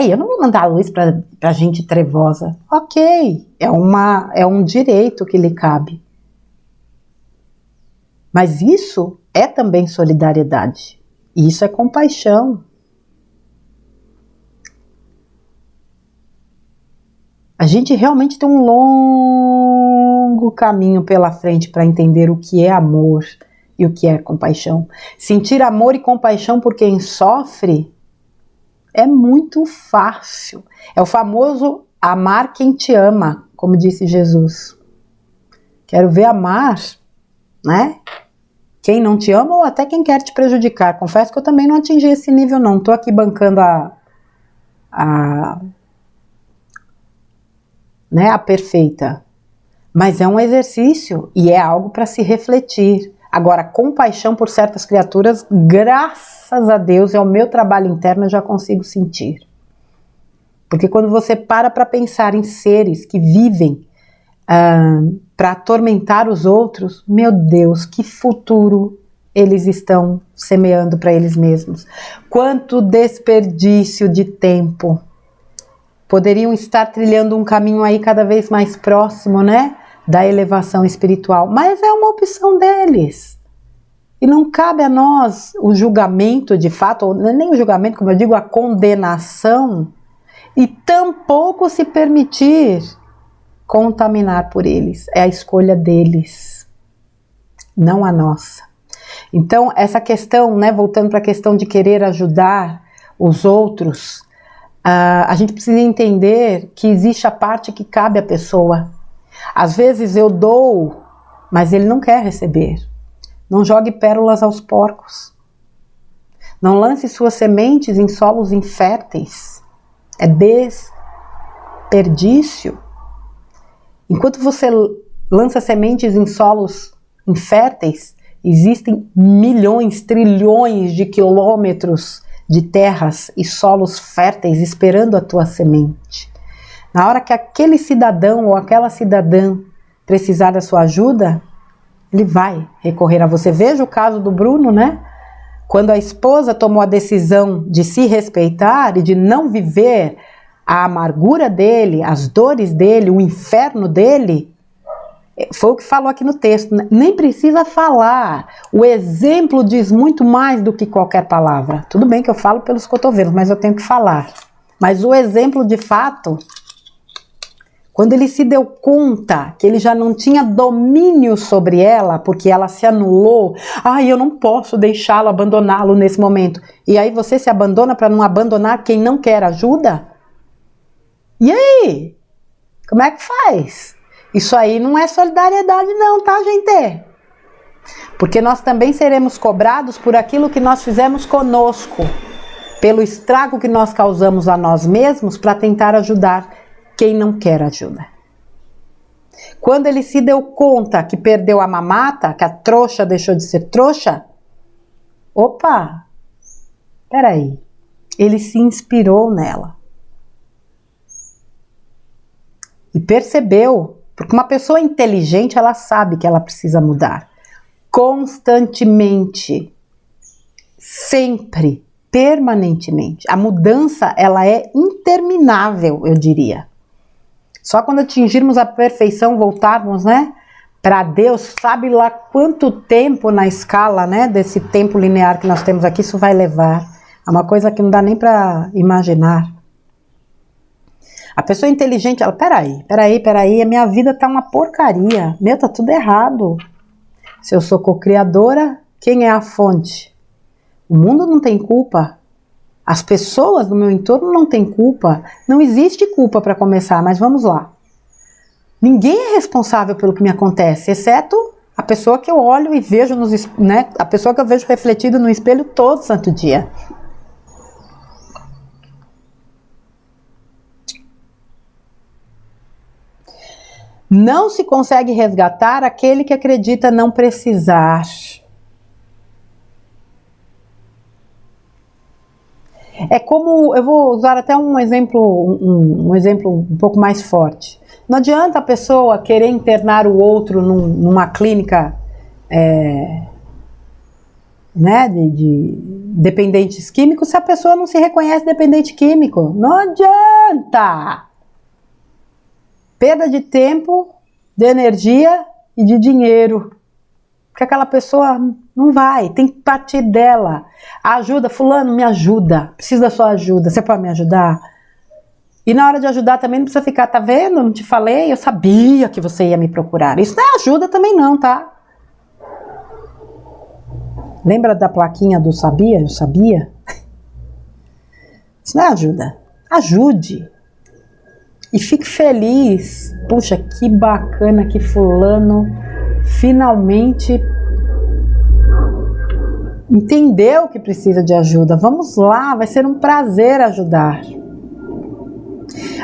Eu não vou mandar luz para gente trevosa. Ok, é um direito que lhe cabe. Mas isso é também solidariedade. E isso é compaixão. A gente realmente tem um longo caminho pela frente para entender o que é amor e o que é compaixão. Sentir amor e compaixão por quem sofre é muito fácil. É o famoso amar quem te ama, como disse Jesus. Quero ver amar, né? Quem não te ama ou até quem quer te prejudicar. Confesso que eu também não atingi esse nível não. Estou aqui bancando a perfeita. Mas é um exercício e é algo para se refletir. Agora, compaixão por certas criaturas, graças a Deus, é o meu trabalho interno, eu já consigo sentir. Porque quando você para pensar em seres que vivem para atormentar os outros, meu Deus, que futuro eles estão semeando para eles mesmos? Quanto desperdício de tempo. Poderiam estar trilhando um caminho aí cada vez mais próximo, né, da elevação espiritual, mas é uma opção deles. E não cabe a nós o julgamento de fato, ou nem o julgamento, como eu digo, a condenação, e tampouco se permitir contaminar por eles. É a escolha deles, não a nossa. Então, essa questão, né, voltando para a questão de querer ajudar os outros, a gente precisa entender que existe a parte que cabe à pessoa. Às vezes eu dou, mas ele não quer receber. Não jogue pérolas aos porcos. Não lance suas sementes em solos inférteis. É desperdício. Enquanto você lança sementes em solos inférteis, existem milhões, trilhões de quilômetros de terras e solos férteis esperando a tua semente. Na hora que aquele cidadão ou aquela cidadã precisar da sua ajuda, ele vai recorrer a você. Veja o caso do Bruno, né? Quando a esposa tomou a decisão de se respeitar e de não viver a amargura dele, as dores dele, o inferno dele, foi o que falou aqui no texto, né? Nem precisa falar. O exemplo diz muito mais do que qualquer palavra. Tudo bem que eu falo pelos cotovelos, mas eu tenho que falar. Mas o exemplo de fato, quando ele se deu conta que ele já não tinha domínio sobre ela, porque ela se anulou, eu não posso deixá-lo, abandoná-lo nesse momento. E aí você se abandona para não abandonar quem não quer ajuda? E aí? Como é que faz? Isso aí não é solidariedade não, tá, gente? Porque nós também seremos cobrados por aquilo que nós fizemos conosco, pelo estrago que nós causamos a nós mesmos para tentar ajudar quem não quer ajuda. Quando ele se deu conta que perdeu a mamata, que a trouxa deixou de ser trouxa, opa, peraí, ele se inspirou nela. E percebeu, porque uma pessoa inteligente, ela sabe que ela precisa mudar. Constantemente, sempre, permanentemente. A mudança, ela é interminável, eu diria. Só quando atingirmos a perfeição, voltarmos, né, para Deus, sabe lá quanto tempo na escala, né, desse tempo linear que nós temos aqui, isso vai levar. É uma coisa que não dá nem para imaginar. A pessoa inteligente, ela, peraí, a minha vida tá uma porcaria, tá tudo errado. Se eu sou co-criadora, quem é a fonte? O mundo não tem culpa. As pessoas do meu entorno não têm culpa. Não existe culpa para começar, mas vamos lá. Ninguém é responsável pelo que me acontece, exceto a pessoa que eu olho e vejo, né, a pessoa que eu vejo refletido no espelho todo santo dia. Não se consegue resgatar aquele que acredita não precisar. É como, eu vou usar até um exemplo um pouco mais forte. Não adianta a pessoa querer internar o outro numa clínica né, de dependentes químicos se a pessoa não se reconhece dependente químico. Não adianta! Perda de tempo, de energia e de dinheiro. Porque aquela pessoa não vai, tem que partir dela. Ajuda, fulano, me ajuda, preciso da sua ajuda, você pode me ajudar? E na hora de ajudar também não precisa ficar, tá vendo, não te falei, eu sabia que você ia me procurar. Isso não é ajuda também não, tá? Lembra da plaquinha do sabia? Eu sabia? Isso não é ajuda. Ajude. E fique feliz. Puxa, que bacana que fulano finalmente entendeu que precisa de ajuda. Vamos lá, vai ser um prazer ajudar.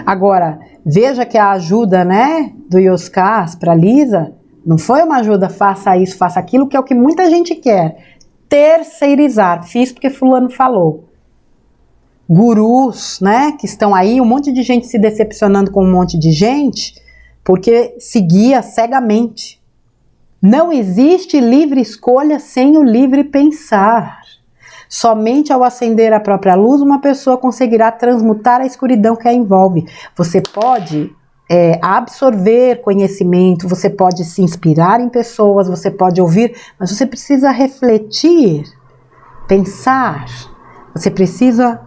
Agora, veja que a ajuda, né, do Yoskás para Lisa não foi uma ajuda, faça isso, faça aquilo, que é o que muita gente quer. Terceirizar. Fiz porque fulano falou. Gurus, né, que estão aí, um monte de gente se decepcionando com um monte de gente, porque seguia cegamente. Não existe livre escolha sem o livre pensar. Somente ao acender a própria luz, uma pessoa conseguirá transmutar a escuridão que a envolve. Você pode absorver conhecimento, você pode se inspirar em pessoas, você pode ouvir, mas você precisa refletir, pensar, você precisa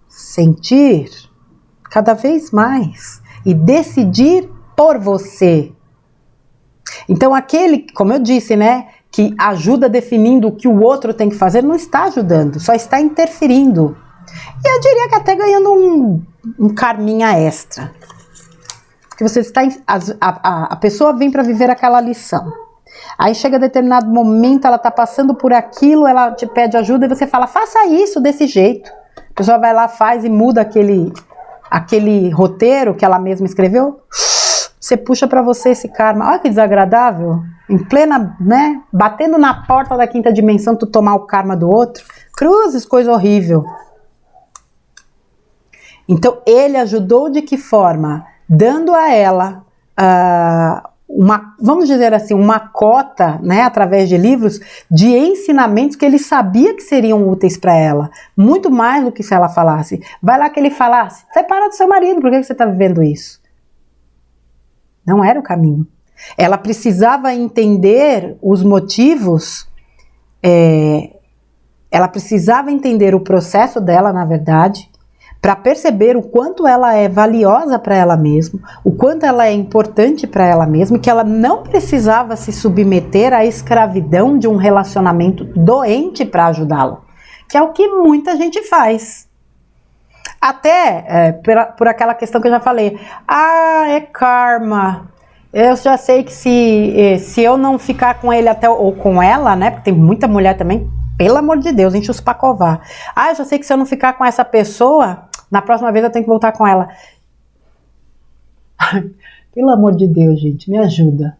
sentir cada vez mais e decidir por você. Então aquele, como eu disse, né, que ajuda definindo o que o outro tem que fazer, não está ajudando, só está interferindo. E eu diria que até ganhando um karminha extra. Porque você está, a pessoa vem para viver aquela lição. Aí chega a determinado momento, ela está passando por aquilo, ela te pede ajuda e você fala, faça isso desse jeito. A pessoa vai lá, faz e muda aquele roteiro que ela mesma escreveu. Você puxa para você esse karma. Olha que desagradável. Em plena, né? Batendo na porta da quinta dimensão, tu tomar o karma do outro. Cruzes, coisa horrível. Então, ele ajudou de que forma? Dando a ela vamos dizer assim, uma cota, né, através de livros, de ensinamentos que ele sabia que seriam úteis para ela. Muito mais do que se ela falasse. Vai lá que ele falasse, separa do seu marido, por que você está vivendo isso? Não era o caminho. Ela precisava entender os motivos, ela precisava entender o processo dela, na verdade, para perceber o quanto ela é valiosa para ela mesma, o quanto ela é importante para ela mesma, e que ela não precisava se submeter à escravidão de um relacionamento doente para ajudá-la, que é o que muita gente faz. Até por aquela questão que eu já falei, é karma, eu já sei que se eu não ficar com ele até, ou com ela, né, porque tem muita mulher também, pelo amor de Deus, enche os pacovar. Eu já sei que se eu não ficar com essa pessoa, na próxima vez eu tenho que voltar com ela. Pelo amor de Deus, gente, me ajuda.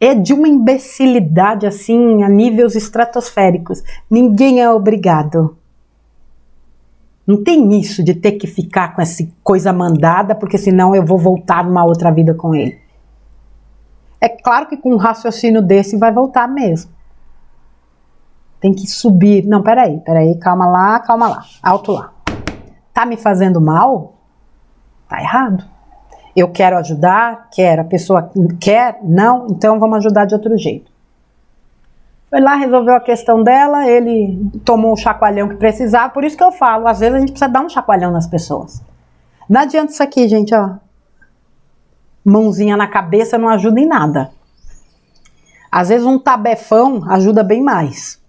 É de uma imbecilidade assim, a níveis estratosféricos. Ninguém é obrigado. Não tem isso de ter que ficar com essa coisa mandada, porque senão eu vou voltar numa outra vida com ele. É claro que com um raciocínio desse vai voltar mesmo. Tem que subir. Não, peraí, calma lá, alto lá. Tá me fazendo mal? Tá errado. Eu quero ajudar? Quero. A pessoa quer? Não? Então vamos ajudar de outro jeito. Foi lá, resolveu a questão dela, ele tomou o chacoalhão que precisava, por isso que eu falo, às vezes a gente precisa dar um chacoalhão nas pessoas. Não adianta isso aqui, gente, ó. Mãozinha na cabeça não ajuda em nada. Às vezes um tabefão ajuda bem mais.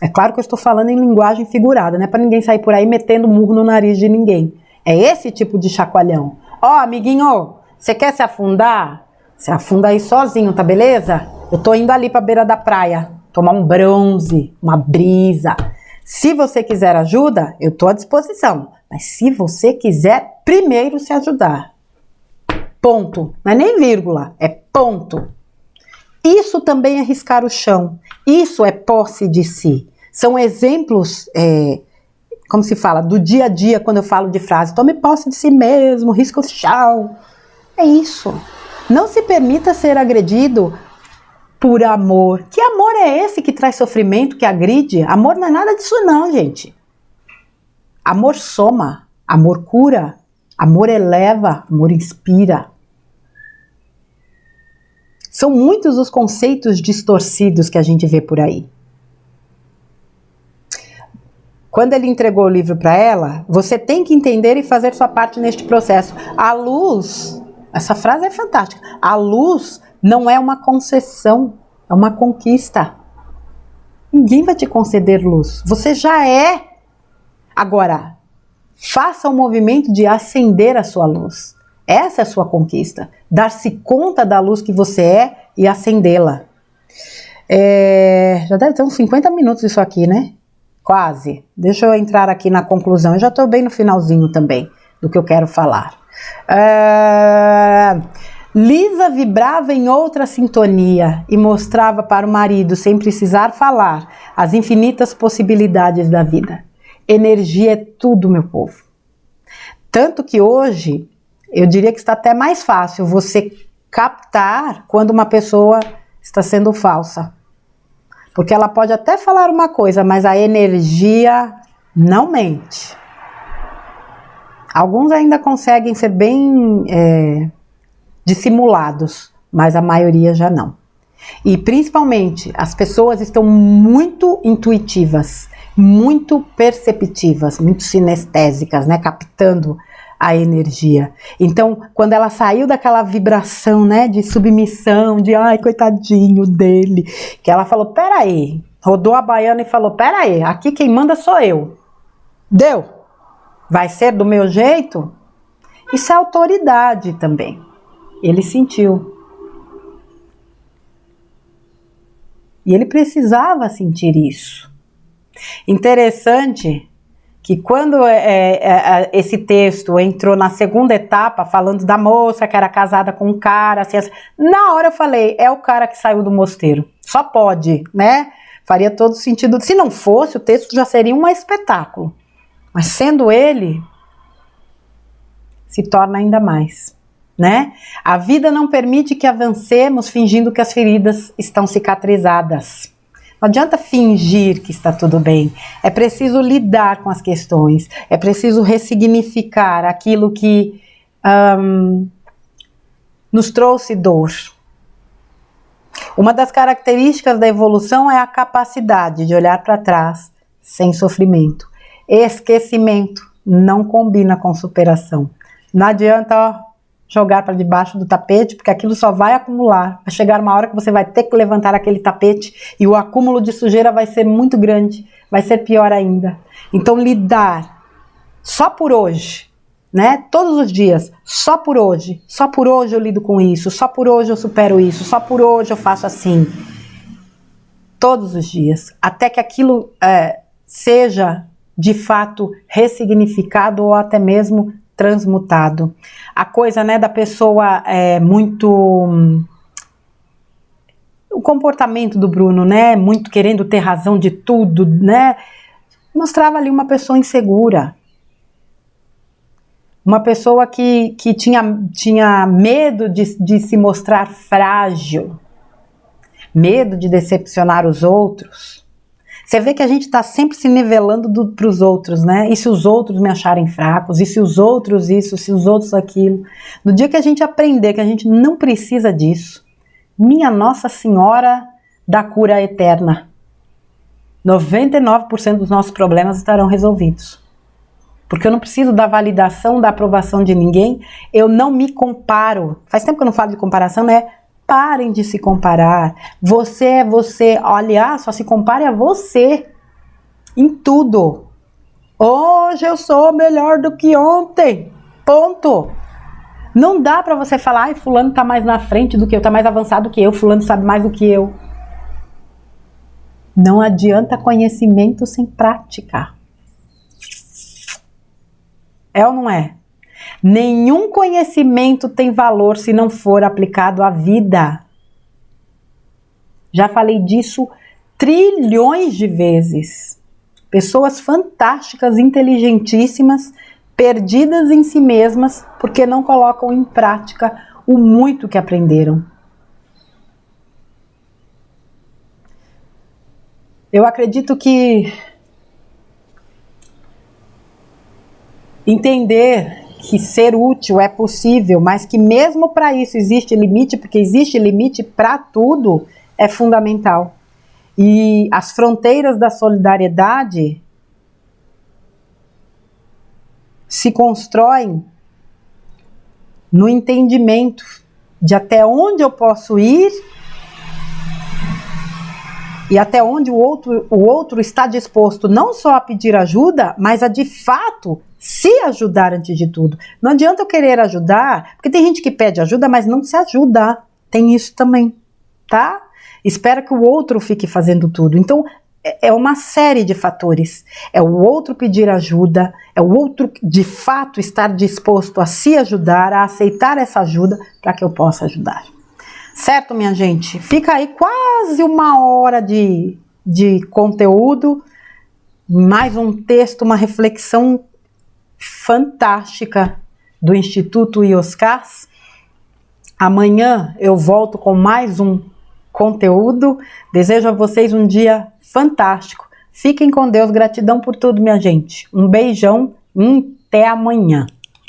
É claro que eu estou falando em linguagem figurada, não é para ninguém sair por aí metendo murro no nariz de ninguém. É esse tipo de chacoalhão. Amiguinho, você quer se afundar? Se afunda aí sozinho, tá beleza? Eu tô indo ali pra beira da praia, tomar um bronze, uma brisa. Se você quiser ajuda, eu tô à disposição. Mas se você quiser primeiro se ajudar. Ponto. Não é nem vírgula, é ponto. Isso também é riscar o chão. Isso é posse de si. São exemplos, como se fala, do dia a dia, quando eu falo de frase, tome posse de si mesmo, risca o chão. É isso. Não se permita ser agredido por amor. Que amor é esse que traz sofrimento, que agride? Amor não é nada disso não, gente. Amor soma, amor cura, amor eleva, amor inspira. São muitos os conceitos distorcidos que a gente vê por aí. Quando ele entregou o livro para ela, você tem que entender e fazer sua parte neste processo. A luz, essa frase é fantástica, a luz não é uma concessão, é uma conquista. Ninguém vai te conceder luz, você já é. Agora, faça o movimento de acender a sua luz. Essa é a sua conquista, dar-se conta da luz que você é e acendê-la. Já deve ter uns 50 minutos isso aqui, né? Quase. Deixa eu entrar aqui na conclusão. Eu já estou bem no finalzinho também do que eu quero falar. Lisa vibrava em outra sintonia e mostrava para o marido, sem precisar falar, as infinitas possibilidades da vida. Energia é tudo, meu povo. Tanto que hoje, eu diria que está até mais fácil você captar quando uma pessoa está sendo falsa. Porque ela pode até falar uma coisa, mas a energia não mente. Alguns ainda conseguem ser bem dissimulados, mas a maioria já não. E principalmente, as pessoas estão muito intuitivas, muito perceptivas, muito sinestésicas, né? Captando a energia. Então, quando ela saiu daquela vibração, né, de submissão, de ai, coitadinho dele, que ela falou, peraí, rodou a baiana e falou, peraí, aqui quem manda sou eu. Deu? Vai ser do meu jeito? Isso é autoridade também. Ele sentiu. E ele precisava sentir isso. Interessante que quando esse texto entrou na segunda etapa, falando da moça que era casada com um cara, assim, na hora eu falei, é o cara que saiu do mosteiro. Só pode, né? Faria todo sentido. Se não fosse, o texto já seria um espetáculo. Mas sendo ele, se torna ainda mais, né? A vida não permite que avancemos fingindo que as feridas estão cicatrizadas. Não adianta fingir que está tudo bem. É preciso lidar com as questões. É preciso ressignificar aquilo que nos trouxe dor. Uma das características da evolução é a capacidade de olhar para trás sem sofrimento. Esquecimento não combina com superação. Não adianta jogar para debaixo do tapete, porque aquilo só vai acumular. Vai chegar uma hora que você vai ter que levantar aquele tapete e o acúmulo de sujeira vai ser muito grande, vai ser pior ainda. Então lidar só por hoje, né? Todos os dias, só por hoje eu lido com isso, só por hoje eu supero isso, só por hoje eu faço assim. Todos os dias, até que aquilo seja de fato ressignificado ou até mesmo transmutado. A coisa, né, da pessoa muito... O comportamento do Bruno, né, muito querendo ter razão de tudo, né, mostrava ali uma pessoa insegura. Uma pessoa que tinha medo de se mostrar frágil, medo de decepcionar os outros. Você vê que a gente está sempre se nivelando para os outros, né? E se os outros me acharem fracos? E se os outros isso? Se os outros aquilo? No dia que a gente aprender que a gente não precisa disso, minha Nossa Senhora da cura eterna, 99% dos nossos problemas estarão resolvidos. Porque eu não preciso da validação, da aprovação de ninguém, eu não me comparo. Faz tempo que eu não falo de comparação, né? Parem de se comparar. Você é você. Olha, só se compare a você. Em tudo. Hoje eu sou melhor do que ontem. Ponto. Não dá pra você falar, ai, fulano tá mais na frente do que eu, tá mais avançado do que eu, fulano sabe mais do que eu. Não adianta conhecimento sem prática. É ou não é? Nenhum conhecimento tem valor se não for aplicado à vida. Já falei disso trilhões de vezes. Pessoas fantásticas, inteligentíssimas, perdidas em si mesmas porque não colocam em prática o muito que aprenderam. Eu acredito que entender que ser útil é possível, mas que mesmo para isso existe limite, porque existe limite para tudo, é fundamental. E as fronteiras da solidariedade se constroem no entendimento de até onde eu posso ir e até onde o outro está disposto não só a pedir ajuda, mas a de fato se ajudar antes de tudo. Não adianta eu querer ajudar, porque tem gente que pede ajuda, mas não se ajuda. Tem isso também, tá? Espera que o outro fique fazendo tudo. Então, é uma série de fatores. É o outro pedir ajuda, é o outro de fato estar disposto a se ajudar, a aceitar essa ajuda para que eu possa ajudar. Certo, minha gente? Fica aí quase 1 hora de conteúdo, mais um texto, uma reflexão fantástica do Instituto IOSCAS. Amanhã eu volto com mais um conteúdo. Desejo a vocês um dia fantástico. Fiquem com Deus. Gratidão por tudo, minha gente. Um beijão e até amanhã.